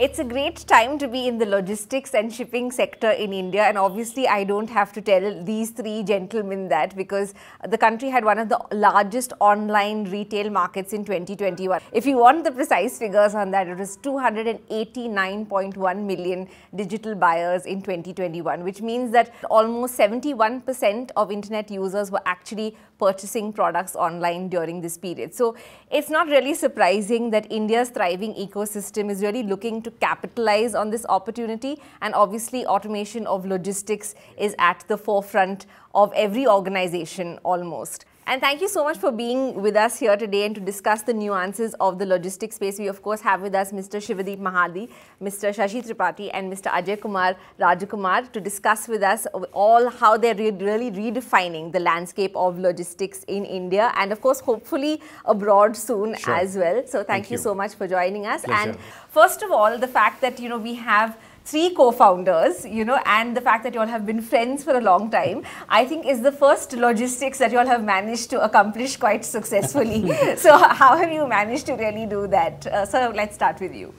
it's a great time to be in the logistics and shipping sector in India, and obviously I don't have to tell these three gentlemen that, because the country had one of the largest online retail markets in 2021. If you want the precise figures on that, it was 289.1 million digital buyers in 2021, which means that almost 71% of internet users were actually purchasing products online during this period. So it's not really surprising that India's thriving ecosystem is really looking to capitalize on this opportunity, and obviously automation of logistics is at the forefront of every organization almost. And thank you so much for being with us here today and to discuss the nuances of the logistics space. We of course have with us Mr. Shivadeep Mahadi, Mr. Shashi Tripathi and Mr. Ajaykumar Rajakumar to discuss with us all how they're really redefining the landscape of logistics in India, and of course hopefully abroad soon as well. So thank you so much for joining us. Pleasure. And first of all, the fact that we have three co-founders, and the fact that you all have been friends for a long time, I think is the first logistics that you all have managed to accomplish quite successfully. So how have you managed to really do that? So let's start with you.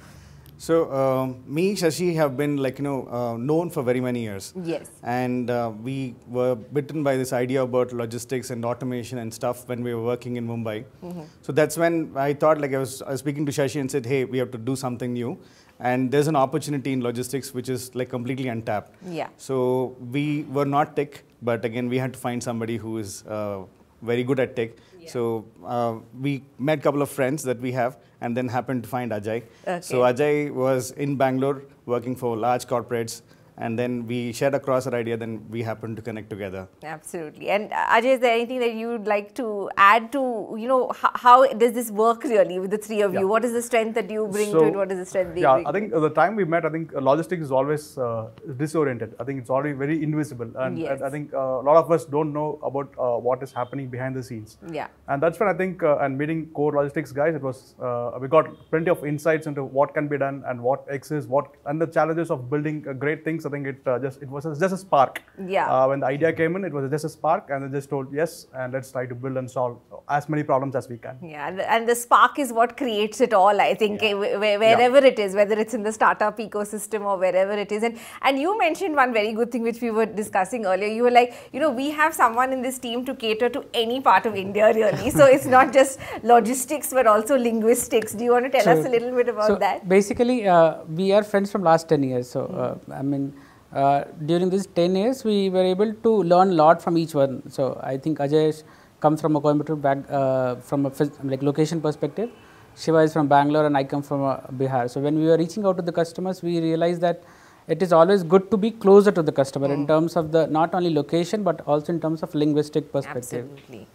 So me, Shashi, have been known for very many years. Yes. And we were bitten by this idea about logistics and automation and stuff when we were working in Mumbai. So that's when I thought, I was speaking to Shashi and said, hey, we have to do something new. And there's an opportunity in logistics which is completely untapped. Yeah. So we were not tech, but again, we had to find somebody who is very good at tech. Yeah. So we met a couple of friends that we have, and then happened to find Ajay. Okay. So Ajay was in Bangalore working for large corporates. And then we shared across our idea, then we happened to connect together. Absolutely. And Ajay, is there anything that you would like to add to, how does this work really with the three of you? What is the strength that you bring to it? What is the strength they bring? I think the time we met, I think logistics is always disoriented. I think it's already very invisible. And, and I think a lot of us don't know about what is happening behind the scenes. Yeah. And that's when I think, and meeting core logistics guys, it was, we got plenty of insights into what can be done and what exists, and the challenges of building great things. I think it was just a spark. Yeah. When the idea came in, it was just a spark, and they just told yes, and let's try to build and solve as many problems as we can. Yeah, and the spark is what creates it all, I think, wherever it is, whether it's in the startup ecosystem or wherever it is. And you mentioned one very good thing which we were discussing earlier. You were like, we have someone in this team to cater to any part of India really. So it's not just logistics but also linguistics. Do you want to tell us a little bit about that? Basically, we are friends from last 10 years. So, during these 10 years, we were able to learn a lot from each one. So I think Ajay comes from a Coimbatore from a location perspective. Shiva is from Bangalore and I come from Bihar. So when we were reaching out to the customers, we realized that it is always good to be closer to the customer in terms of the not only location but also in terms of linguistic perspective. Absolutely.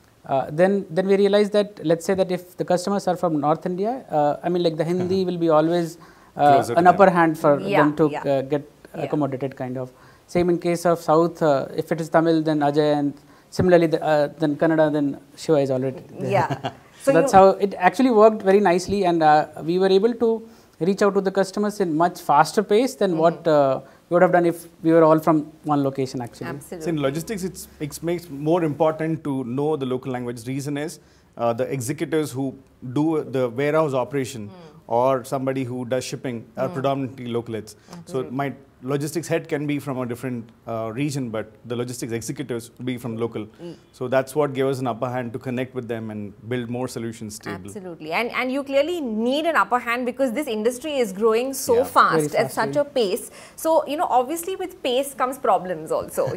Then we realized that, let's say that if the customers are from North India, the Hindi will be always an upper hand for them to get accommodated kind of. Same in case of South, if it is Tamil, then Ajay, and similarly then Kannada, then Shiva is already there. Yeah. So that's how it actually worked very nicely, and we were able to reach out to the customers in much faster pace than what we would have done if we were all from one location actually. Absolutely. So in logistics, it makes more important to know the local language. Reason is the executives who do the warehouse operation or somebody who does shipping are predominantly localites. So my logistics head can be from a different region, but the logistics executives will be from local. So that's what gave us an upper hand to connect with them and build more solutions stable. Absolutely. And you clearly need an upper hand because this industry is growing so fast at such a pace. So, obviously with pace comes problems also,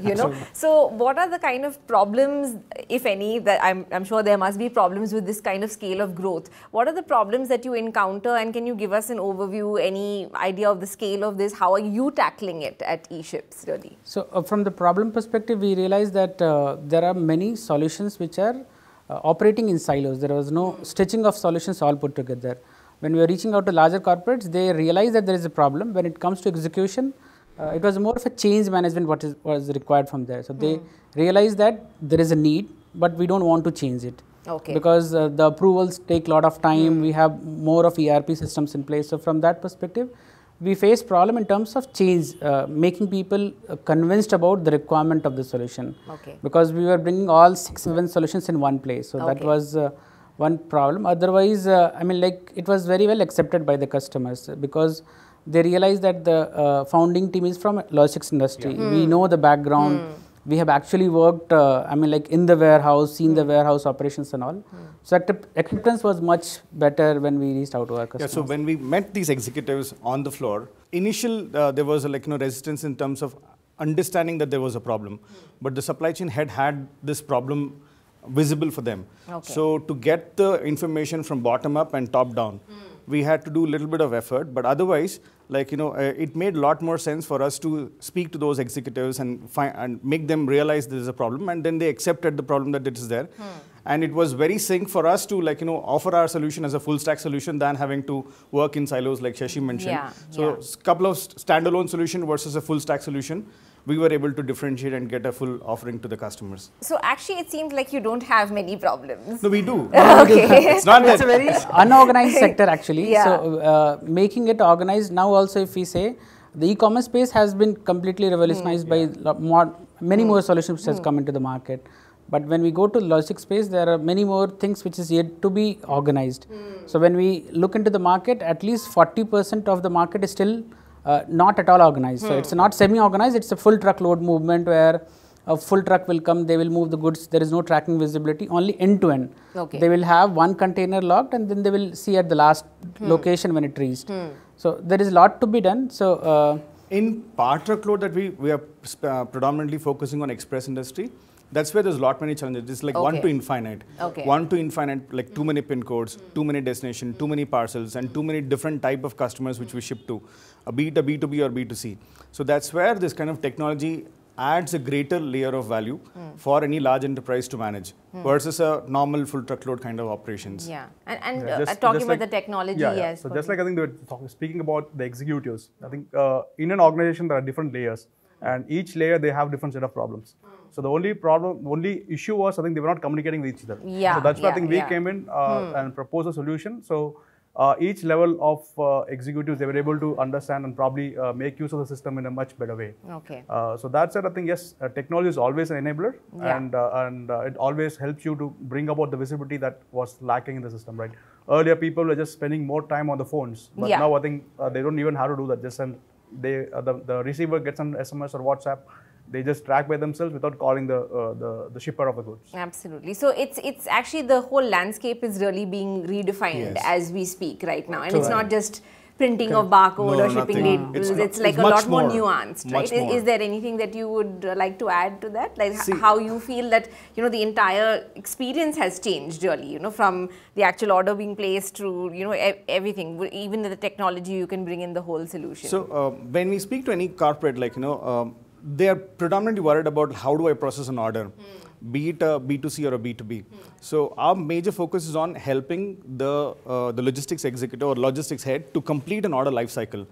So what are the kind of problems, if any, that I'm sure there must be problems with this kind of scale of growth. What are the problems that you encounter, and can you give us an overview, any idea of the scale of this? How are you tackling it at eShipz really? So from the problem perspective, we realized that there are many solutions which are operating in silos. There was no stitching of solutions all put together. When we were reaching out to larger corporates, they realized that there is a problem. When it comes to execution, it was more of a change management what was required from there. So they realized that there is a need, but we don't want to change it. Okay. Because the approvals take a lot of time. We have more of ERP systems in place. So from that perspective, we face problem in terms of change, making people convinced about the requirement of the solution. Okay. Because we were bringing all 6-7 solutions in one place. So that was one problem. Otherwise, it was very well accepted by the customers because they realize that the founding team is from logistics industry. We know the background. We have actually worked, I mean, like in the warehouse, seen the warehouse operations and all. So acceptance was much better when we reached out to our customers. Yeah, so when we met these executives on the floor, there was a, resistance in terms of understanding that there was a problem, but the supply chain had this problem visible for them. Okay. So to get the information from bottom up and top down, we had to do a little bit of effort, but otherwise, it made a lot more sense for us to speak to those executives and make them realize there is a problem, and then they accepted the problem that it is there. And it was very sync for us to offer our solution as a full stack solution than having to work in silos like Shashi mentioned. Yeah, so a couple of standalone solution versus a full stack solution, we were able to differentiate and get a full offering to the customers. So actually it seems like you don't have many problems. No, we do. Okay. It's not that. It's a very unorganized sector actually. Yeah. So making it organized now also, if we say, the e-commerce space has been completely revolutionized by many more solutions which has come into the market. But when we go to logistics space, there are many more things which is yet to be organized. So when we look into the market, at least 40% of the market is still not at all organized. So it's not semi-organized, it's a full truckload movement where a full truck will come, they will move the goods, there is no tracking visibility, only end to end. Okay. They will have one container locked and then they will see at the last location when it reached. So there is a lot to be done. So in part truckload that we are predominantly focusing on express industry, that's where there's a lot many challenges. It's like 1 to infinite. Okay. 1 to infinite, like too many pin codes, too many destination, too many parcels, and too many different type of customers which we ship to, be it a B2B or B2C. So that's where this kind of technology adds a greater layer of value for any large enterprise to manage versus a normal full truckload kind of operations. Yeah, and just talking about like, the technology, yes. So just like I think they were speaking about the executives, I think in an organization there are different layers, and each layer they have different set of problems. So the only issue was I think they were not communicating with each other. Yeah, so that's why I think we came in and proposed a solution. So each level of executives, they were able to understand and probably make use of the system in a much better way. Okay. So that said, I think yes, technology is always an enabler, and it always helps you to bring about the visibility that was lacking in the system, right? Earlier, people were just spending more time on the phones, but now I think they don't even have to do that. Just send the receiver gets an SMS or WhatsApp. They just track by themselves without calling the shipper of the goods. Absolutely. So it's actually the whole landscape is really being redefined as we speak right now, and it's not just printing of barcode or shipping labels. It's like a lot more nuanced, right? Is there anything that you would like to add to that? Like how you feel that the entire experience has changed really, from the actual order being placed to everything, even the technology you can bring in the whole solution. So when we speak to any corporate, they are predominantly worried about how do I process an order, be it a B2C or a B2B. So our major focus is on helping the logistics executive or logistics head to complete an order life cycle.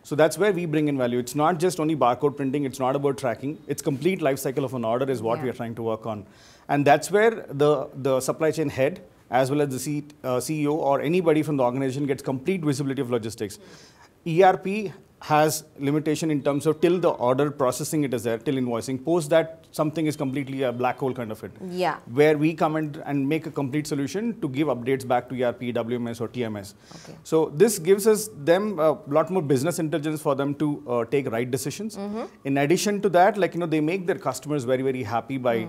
So that's where we bring in value. It's not just only barcode printing, it's not about tracking, it's complete life cycle of an order is what we are trying to work on. And that's where the supply chain head as well as the CEO or anybody from the organization gets complete visibility of logistics. ERP has limitation in terms of till the order processing it is there, till invoicing. Post that, something is completely a black hole kind of it. Yeah. Where we come in and make a complete solution to give updates back to ERP, WMS or TMS. Okay. So this gives them a lot more business intelligence for them to take right decisions. In addition to that, they make their customers very, very happy by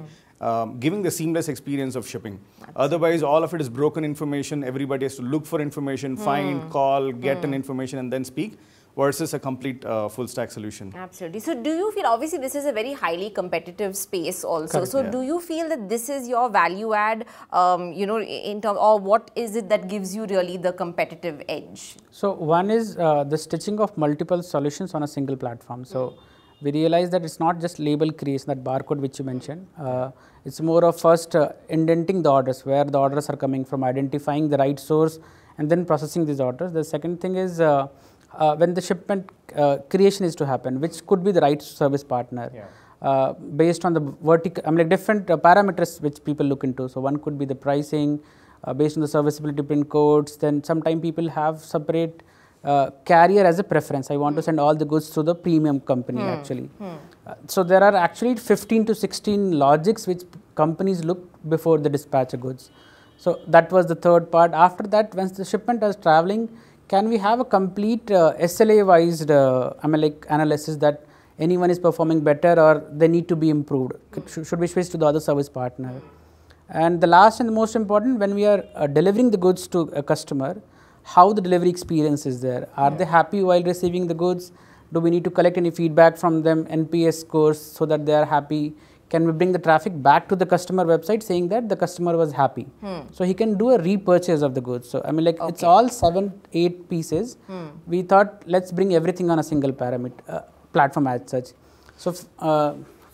giving the seamless experience of shipping. Otherwise, all of it is broken information. Everybody has to look for information, find, call, get an information and then speak. Versus a complete full stack solution. Absolutely. So do you feel, obviously this is a very highly competitive space also. Correct. So do you feel that this is your value add, in terms, or what is it that gives you really the competitive edge? So one is the stitching of multiple solutions on a single platform. So we realize that it's not just label creation, that barcode which you mentioned. It's more of first indenting the orders, where the orders are coming from, identifying the right source and then processing these orders. The second thing is when the shipment creation is to happen, which could be the right service partner based on the vertical, different parameters which people look into. So one could be the pricing based on the serviceability pin codes. Then sometimes people have separate carrier as a preference. I want to send all the goods to the premium company actually. So there are actually 15 to 16 logics which companies look before they dispatch the goods. So that was the third part. After that, once the shipment is traveling, can we have a complete SLA-wise, analysis that anyone is performing better or they need to be improved? Should we switch to the other service partner? And the last and the most important, when we are delivering the goods to a customer, how the delivery experience is there? Are they happy while receiving the goods? Do we need to collect any feedback from them, NPS scores, so that they are happy? Can we bring the traffic back to the customer website saying that the customer was happy? So he can do a repurchase of the goods. So it's all 7-8 pieces. We thought, let's bring everything on a single platform as such. So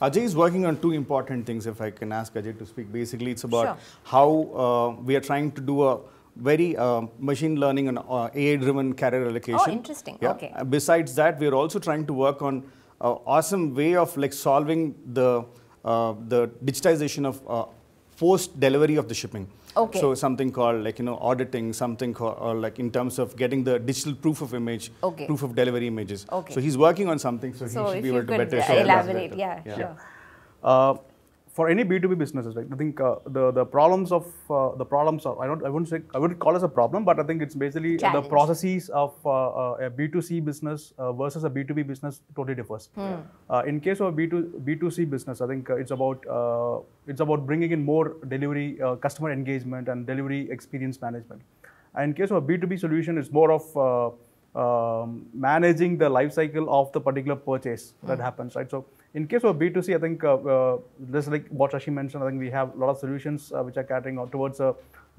Ajay is working on two important things, if I can ask Ajay to speak. Basically, it's about how we are trying to do a very machine learning and AI-driven carrier allocation. Oh, interesting. Yeah. Okay. Besides that, we are also trying to work on an awesome way of solving the digitization of post-delivery of the shipping. Okay. So something called auditing, something called in terms of getting the digital proof of image, proof of delivery images. Okay. So he's working on something, so he should be able to better elaborate. Sure. For any B2B businesses, right? I think the problems are I wouldn't call it a problem, but I think it's basically the processes of a B2C business versus a B2B business totally differs. In case of a B2C business, I think it's about bringing in more delivery, customer engagement and delivery experience management. And in case of a B2B solution, it's more of managing the life cycle of the particular purchase that happens, right? So in case of B2C, I think just like what Shashi mentioned, I think we have a lot of solutions which are catering towards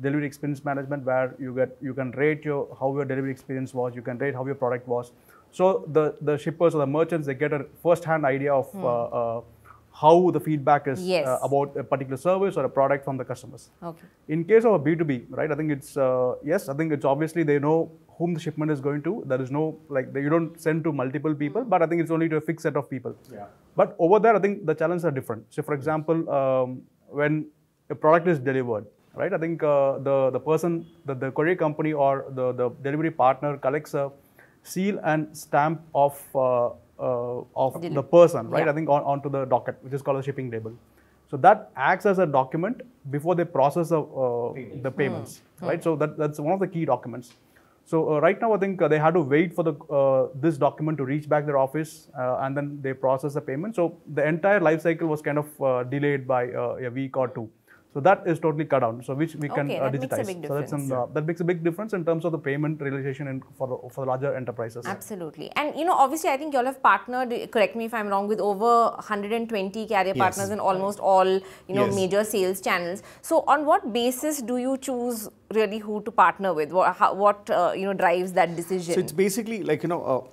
delivery experience management, where you can rate how your delivery experience was, you can rate how your product was. So the shippers or the merchants, they get a first-hand idea of how the feedback is about a particular service or a product from the customers. Okay. In case of a B2B, right? I think it's I think it's obviously they know whom the shipment is going to. There is no you don't send to multiple people, but I think it's only to a fixed set of people. Yeah. But over there, I think the challenges are different. So, for example, when a product is delivered, right? I think the person, the courier company or the delivery partner collects a seal and stamp of the person, right? I think onto the docket, which is called a shipping label. So that acts as a document before they process the payments, right? So that's one of the key documents. So right now, I think they had to wait for this document to reach back their office, and then they process the payment. So the entire life cycle was kind of delayed by a week or two. So that is totally cut down. So which we can digitize. Makes a big difference. So that makes a big difference in terms of the payment realization for the larger enterprises. Absolutely. And obviously, I think you all have partnered, correct me if I'm wrong, with over 120 carrier partners in almost all major sales channels. So on what basis do you choose really who to partner with? What drives that decision? So it's basically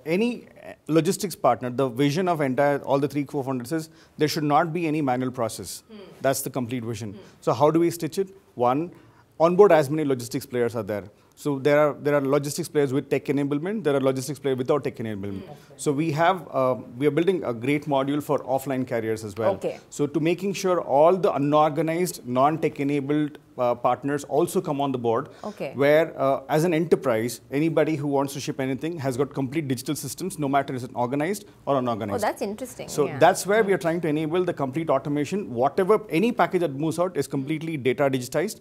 any logistics partner, the vision of all the three co-founders is there should not be any manual process. That's the complete vision. So how do we stitch it? One, onboard as many logistics players are there. So there are logistics players with tech enablement. There are logistics players without tech enablement. So we are building a great module for offline carriers as well. Okay. So to making sure all the unorganized, non-tech enabled partners also come on the board. Okay. Where as an enterprise, anybody who wants to ship anything has got complete digital systems, no matter is it organized or unorganized. Oh, that's interesting. So that's where we are trying to enable the complete automation. Any package that moves out is completely data digitized.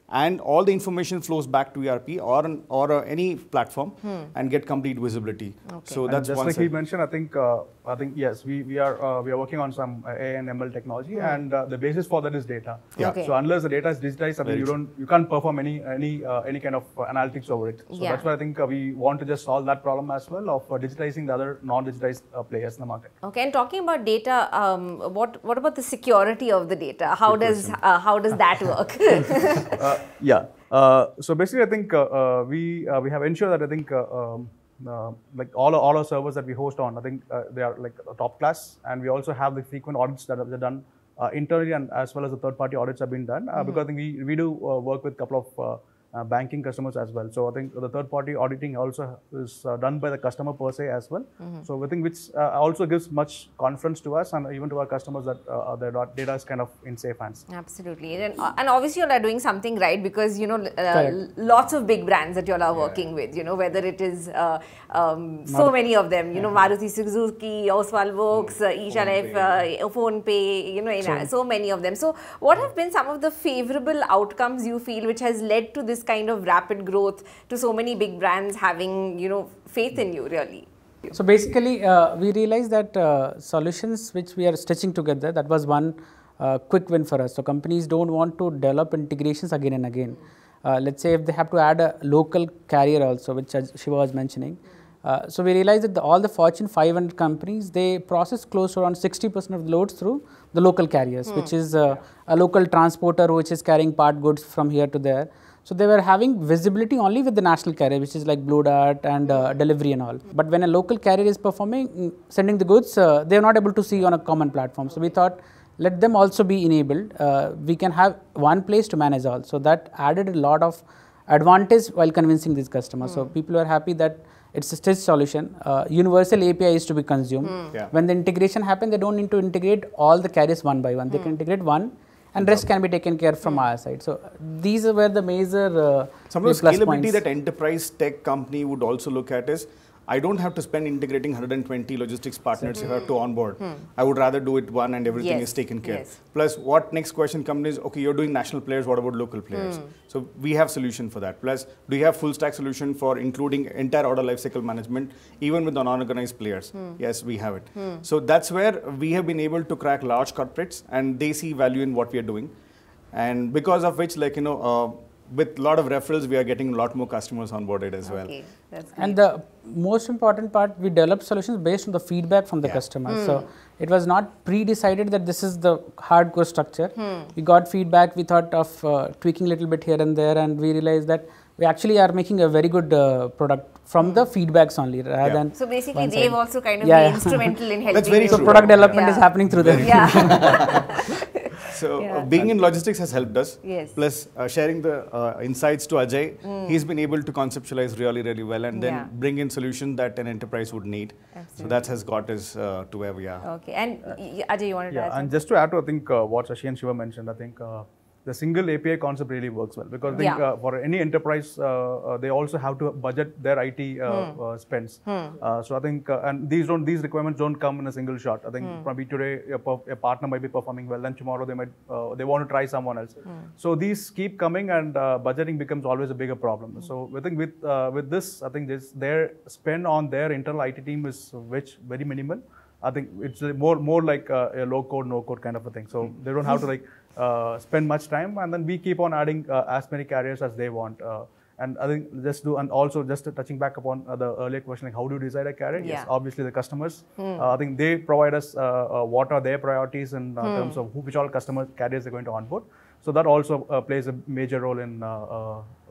And all the information flows back to ERP or any platform and get complete visibility. Okay. So that's just one like side. he mentioned, I think yes, we are working on some AI and ML technology, and the basis for that is data. Yeah. Okay. So unless the data is digitized, I think you can't perform any kind of analytics over it. So that's why I think we want to just solve that problem as well of digitizing the other non-digitized players in the market. Okay. And talking about data, what about the security of the data? How does that work? So basically, I think we have ensured that I think all our servers that we host on, I think they are top class, and we also have the frequent audits that are done internally, and as well as the third-party audits have been done because I think we do work with a couple of banking customers as well. So I think the third-party auditing also is done by the customer per se as well. So I think which also gives much confidence to us and even to our customers that their data is kind of in safe hands. Absolutely. And obviously you all are doing something right because, lots of big brands that you all are working with, whether it is so many of them, Maruti Suzuki, Oswald Vaux, Isha Life, PhonePe, so many of them. So what have been some of the favorable outcomes you feel which has led to this kind of rapid growth to so many big brands having, you know, faith in you really? So basically, we realized that solutions which we are stitching together, that was one quick win for us. So companies don't want to develop integrations again and again. Let's say if they have to add a local carrier also, which Shiva was mentioning. So we realized that all the Fortune 500 companies, they process close to around 60% of the loads through the local carriers, which is a local transporter which is carrying part goods from here to there. So they were having visibility only with the national carrier, which is like Blue Dart and Delivery and all. But when a local carrier is performing, sending the goods, they are not able to see on a common platform. So we thought, let them also be enabled. We can have one place to manage all. So that added a lot of advantage while convincing these customers. So people are happy that it's a stitched solution. Universal API is to be consumed. When the integration happens, they don't need to integrate all the carriers one by one. They can integrate one, and rest can be taken care from our side. So these are where the major some of the scalability that enterprise tech company would also look at is, I don't have to spend integrating 120 logistics partners if I have to onboard. I would rather do it one and everything is taken care. Plus, what next question comes is, okay, you're doing national players, what about local players? So we have solution for that. Plus, do you have full stack solution for including entire order lifecycle management, even with the unorganized players? Yes, we have it. So that's where we have been able to crack large corporates, and they see value in what we are doing. And because of which, like, you know, with a lot of referrals, we are getting a lot more customers onboarded as well. That's and the most important part, we developed solutions based on the feedback from the customers. So it was not pre-decided that this is the hardcore structure. We got feedback, we thought of tweaking a little bit here and there, and we realized that we actually are making a very good product from the feedbacks only, rather than. So basically, they've also kind of been instrumental in helping. That's very So product development is happening through them. So being in logistics has helped us. Yes. Plus sharing the insights to Ajay, he's been able to conceptualize really, really well, and then bring in solutions that an enterprise would need. Absolutely. So that has got us to where we are. Okay. And Ajay, you wanted to add something? And just to add to, I think, what Shashi and Shiva mentioned, I think the single API concept really works well, because I think for any enterprise, they also have to budget their IT spends. So I think, and these requirements don't come in a single shot. I think probably today a partner might be performing well, and tomorrow they might they want to try someone else. So these keep coming, and budgeting becomes always a bigger problem. So I think with this, I think their spend on their internal IT team is very minimal. I think it's more like a low code, no code kind of a thing. So they don't have to like spend much time, and then we keep on adding as many carriers as they want. And I think also touching back upon the earlier question, like how do you decide a carrier? Yes, obviously the customers. I think they provide us what are their priorities in terms of which all customer carriers they're going to onboard. So that also plays a major role in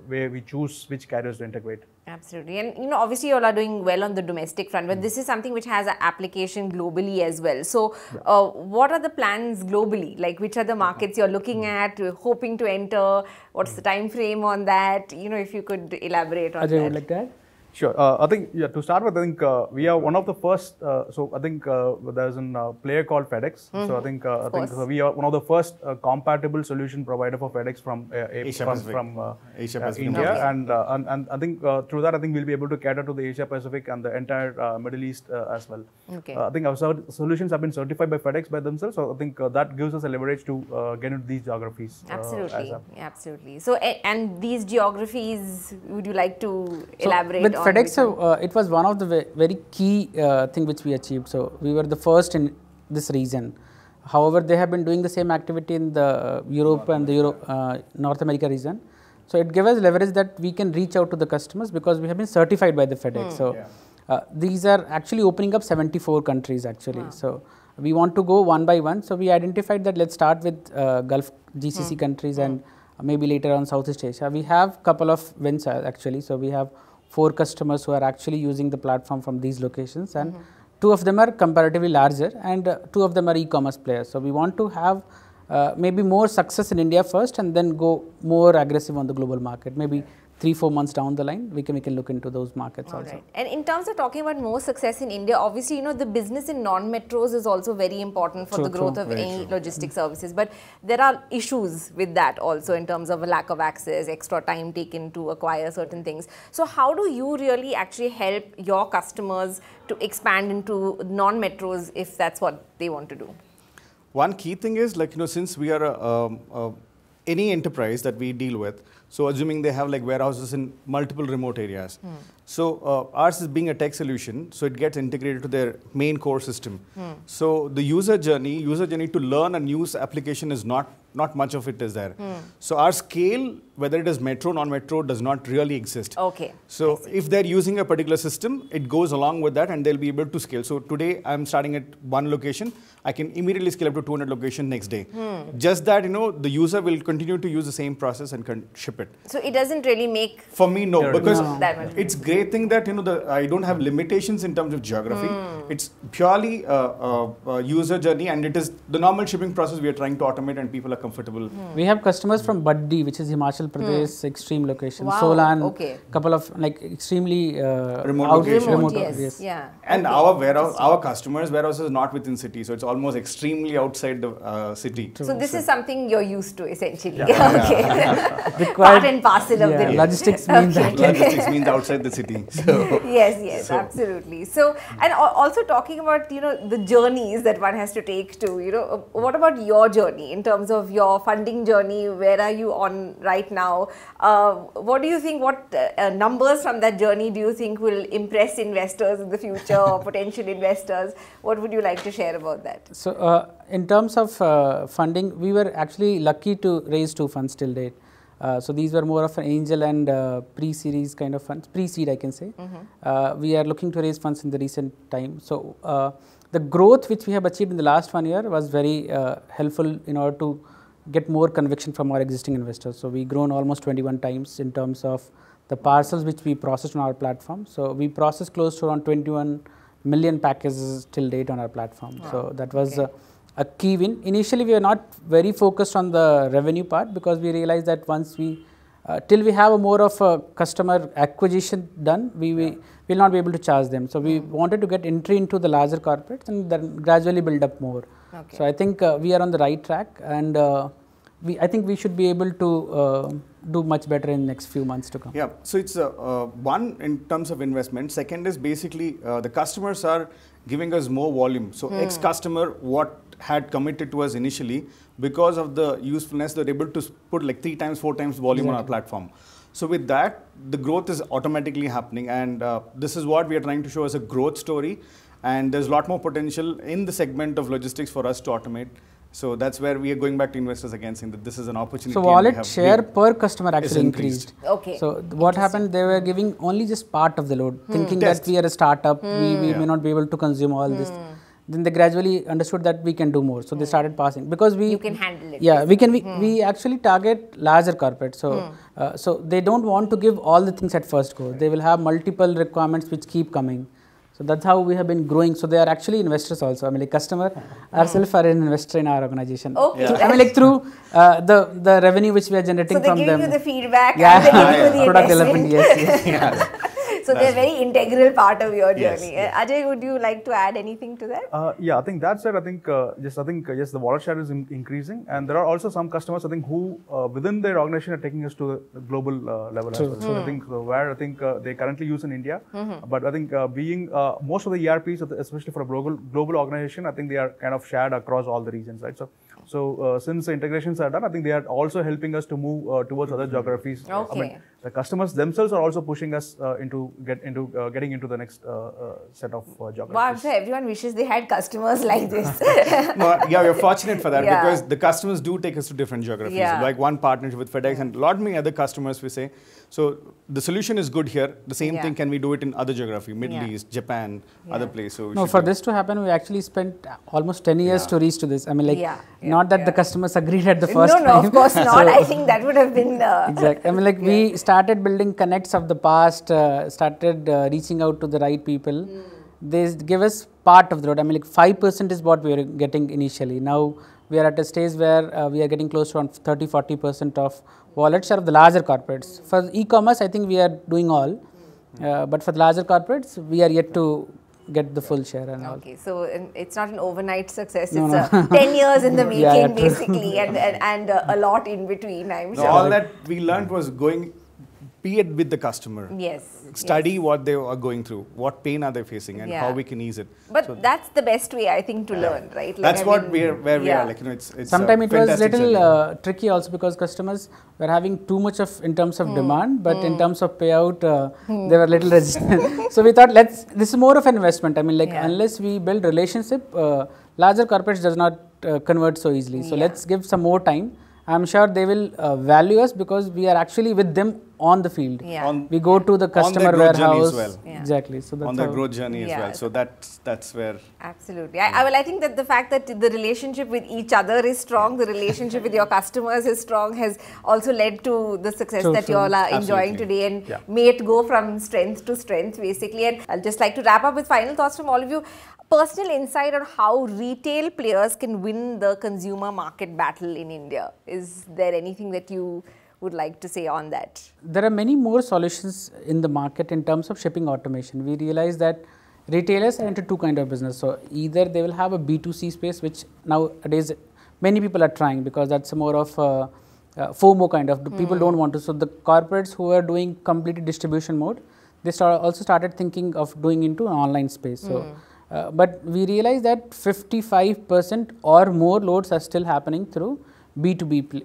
where we choose which carriers to integrate. Absolutely. And you know, obviously you all are doing well on the domestic front, but this is something which has an application globally as well. So what are the plans globally? Like, which are the markets you're looking at, hoping to enter? What's the time frame on that? You know, if you could elaborate on that. Ajay would like to add? Sure. I think, to start with, I think we are one of the first, so I think there's a player called FedEx. So I think we are one of the first compatible solution provider for FedEx from India. And I think through that, I think we'll be able to cater to the Asia Pacific and the entire Middle East as well. I think our solutions have been certified by FedEx by themselves. So I think that gives us a leverage to get into these geographies. Absolutely. Absolutely. So, and these geographies, would you like to elaborate on? FedEx, it was one of the very key thing which we achieved. So we were the first in this region. However, they have been doing the same activity in the Europe and the North America region. So it gave us leverage that we can reach out to the customers because we have been certified by the FedEx. So these are actually opening up 74 countries actually. So we want to go one by one. So we identified that let's start with Gulf GCC countries and maybe later on Southeast Asia. We have couple of wins actually. So we have 4 customers who are actually using the platform from these locations, and 2 of them are comparatively larger, and 2 of them are e-commerce players. So we want to have maybe more success in India first, and then go more aggressive on the global market. Maybe 3-4 months down the line, we can look into those markets also. Right. And in terms of talking about more success in India, obviously, you know, the business in non-metros is also very important for the growth of any logistic services. But there are issues with that also in terms of a lack of access, extra time taken to acquire certain things. So how do you really actually help your customers to expand into non-metros if that's what they want to do? One key thing is, like, you know, since we are any enterprise that we deal with, so assuming they have like warehouses in multiple remote areas. So ours is being a tech solution, so it gets integrated to their main core system. So the user journey to learn a news application is not much of it is there. So our scale, whether it is metro, non-metro, does not really exist. Okay. So if they're using a particular system, it goes along with that and they'll be able to scale. So today I'm starting at one location, I can immediately scale up to 200 locations next day. Just that, the user will continue to use the same process and can ship it. So it doesn't really make... For me, no, because that much it's great thing that, I don't have limitations in terms of geography. It's purely user journey, and it is the normal shipping process we are trying to automate and people are comfortable. We have customers from Baddi, which is Himachal Pradesh, extreme location. Wow. Solan, couple of like extremely remote locations. Yes. Yeah. And our warehouse, our customers' warehouse is not within city, so it's almost extremely outside the city. So this is something you're used to, essentially. Yeah. Part and parcel of the logistics means that. Logistics means outside the city. So. Yes, absolutely. So, and also talking about, the journeys that one has to take to, what about your journey in terms of your funding journey? Where are you on right now? What do you think, what numbers from that journey do you think will impress investors in the future or potential investors? What would you like to share about that? So, in terms of funding, we were actually lucky to raise 2 funds till date. So these were more of an angel and pre-series kind of funds, pre-seed I can say. We are looking to raise funds in the recent time. So the growth which we have achieved in the last 1 year was very helpful in order to get more conviction from our existing investors. So we grown almost 21 times in terms of the parcels which we processed on our platform. So we processed close to around 21 million packages till date on our platform. Wow. So that was a key win. Initially, we were not very focused on the revenue part because we realized that once we, till we have a more of a customer acquisition done, we will not be able to charge them. So we wanted to get entry into the larger corporates and then gradually build up more. Okay. So I think we are on the right track, and I think we should be able to do much better in the next few months to come. Yeah, so it's one in terms of investment. Second is basically the customers are giving us more volume. So ex-customer, what had committed to us initially, because of the usefulness, they're able to put like 3 times, 4 times volume on our platform. So with that, the growth is automatically happening, and this is what we are trying to show as a growth story. And there's a lot more potential in the segment of logistics for us to automate. So that's where we are going back to investors again, saying that this is an opportunity. So wallet share per customer actually increased. Okay. So what happened, they were giving only just part of the load, thinking that we are a startup, we may not be able to consume all this. Then they gradually understood that we can do more. So they started passing, because you can handle it. Yeah, we actually target larger corporates. So so they don't want to give all the things at first go. They will have multiple requirements which keep coming. So that's how we have been growing. So they are actually investors also. I mean, like customer ourselves are an investor in our organization. Okay. I mean, like through the revenue which we are generating from them. So they give you the feedback and they give you the product development. Yes. So they're a very integral part of your journey. Yes. Ajay, would you like to add anything to that? Yeah, I think that said, I think yes, the wallet share is increasing, and there are also some customers I think who within their organization are taking us to the global level as well. So I think where I think they currently use in India, but I think being most of the ERPs, especially for a global organization, I think they are kind of shared across all the regions, right? So since the integrations are done, I think they are also helping us to move towards other geographies. Okay. I mean, the customers themselves are also pushing us getting into the next set of geographies. Wow, so everyone wishes they had customers like this. No, yeah, we're fortunate for that because the customers do take us to different geographies. Like one partnership with FedEx and a lot many other customers we say. So the solution is good here. The same thing can we do it in other geography, Middle East, Japan, other places. So no, for this to happen, we actually spent almost 10 years to reach to this. I mean, like not that the customers agreed at the first time. No, of course not. So, I think that would have been exactly. I mean, like we started building connects of the past, started reaching out to the right people. They give us part of the road. I mean, like 5% is what we were getting initially. Now we are at a stage where we are getting close to around 30-40% of wallet share of the larger corporates. For e-commerce, I think we are doing all, but for the larger corporates, we are yet to get the full share and all. Okay, so it's not an overnight success. It's 10 years in the making, basically, and a lot in between, I'm sure. All that we learned was be it with the customer. Yes. Study what they are going through, what pain are they facing, and how we can ease it. But that's the best way, I think, to learn, right? Like, that's where we are. Like, it's sometimes it was a little tricky also, because customers were having too much of in terms of demand, but in terms of payout, they were little resistant. So we thought, this is more of an investment. I mean, like, unless we build relationship, larger corporates does not convert so easily. So let's give some more time. I'm sure they will value us because we are actually with them on the field. We go to the customer warehouse. Well. Exactly. So that's on the growth journey as well. So that's where. Absolutely. I think that the fact that the relationship with each other is strong, the relationship with your customers is strong, has also led to the success that you all are enjoying today, and may it go from strength to strength, basically. And I'll just like to wrap up with final thoughts from all of you. Personal insight on how retail players can win the consumer market battle in India. Is there anything that you would like to say on that? There are many more solutions in the market in terms of shipping automation. We realize that retailers are into two kinds of business. So either they will have a B2C space, which nowadays many people are trying, because that's more of a FOMO kind of, people don't want to. So the corporates who are doing completely distribution mode, they also started thinking of doing into an online space. So, but we realize that 55% or more loads are still happening through B2B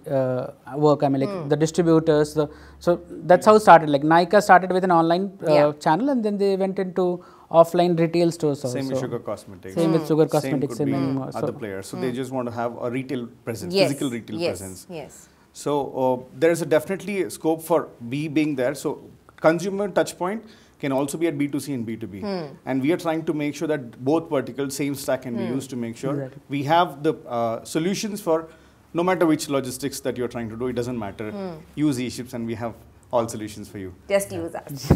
work. I mean, like the distributors. So that's how it started. Like Nykaa started with an online channel, and then they went into offline retail stores also. Same with Sugar Cosmetics. Same with Sugar Cosmetics and many more. Other players. So they just want to have a retail presence, physical retail presence. Yes. So there is definitely a scope for being there. So consumer touch point can also be at B2C and B2B. And we are trying to make sure that both verticals, same stack can be used to make sure we have the solutions for no matter which logistics that you're trying to do, it doesn't matter. Use eShipz and we have all solutions for you. Just use us.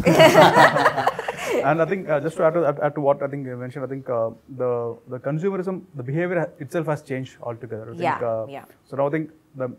And I think just to add to what I think you mentioned, I think the consumerism, the behavior itself has changed altogether. I think, so now I think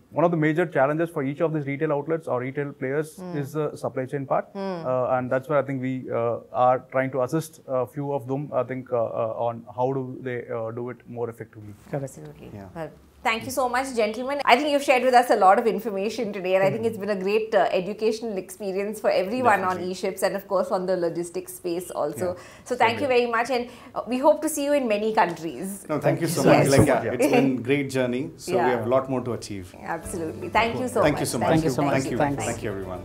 one of the major challenges for each of these retail outlets or retail players is the supply chain part. And that's where I think we are trying to assist a few of them, I think, on how do they do it more effectively. Absolutely. Well, thank you so much, gentlemen. I think you've shared with us a lot of information today, and I think it's been a great educational experience for everyone on eShipz, and of course on the logistics space also. So thank you very much, and we hope to see you in many countries. No, thank you so much. Like, it's been a great journey, so we have a lot more to achieve. Absolutely. Thank you so much. Thank you so much. Thank you so much. Thank you everyone.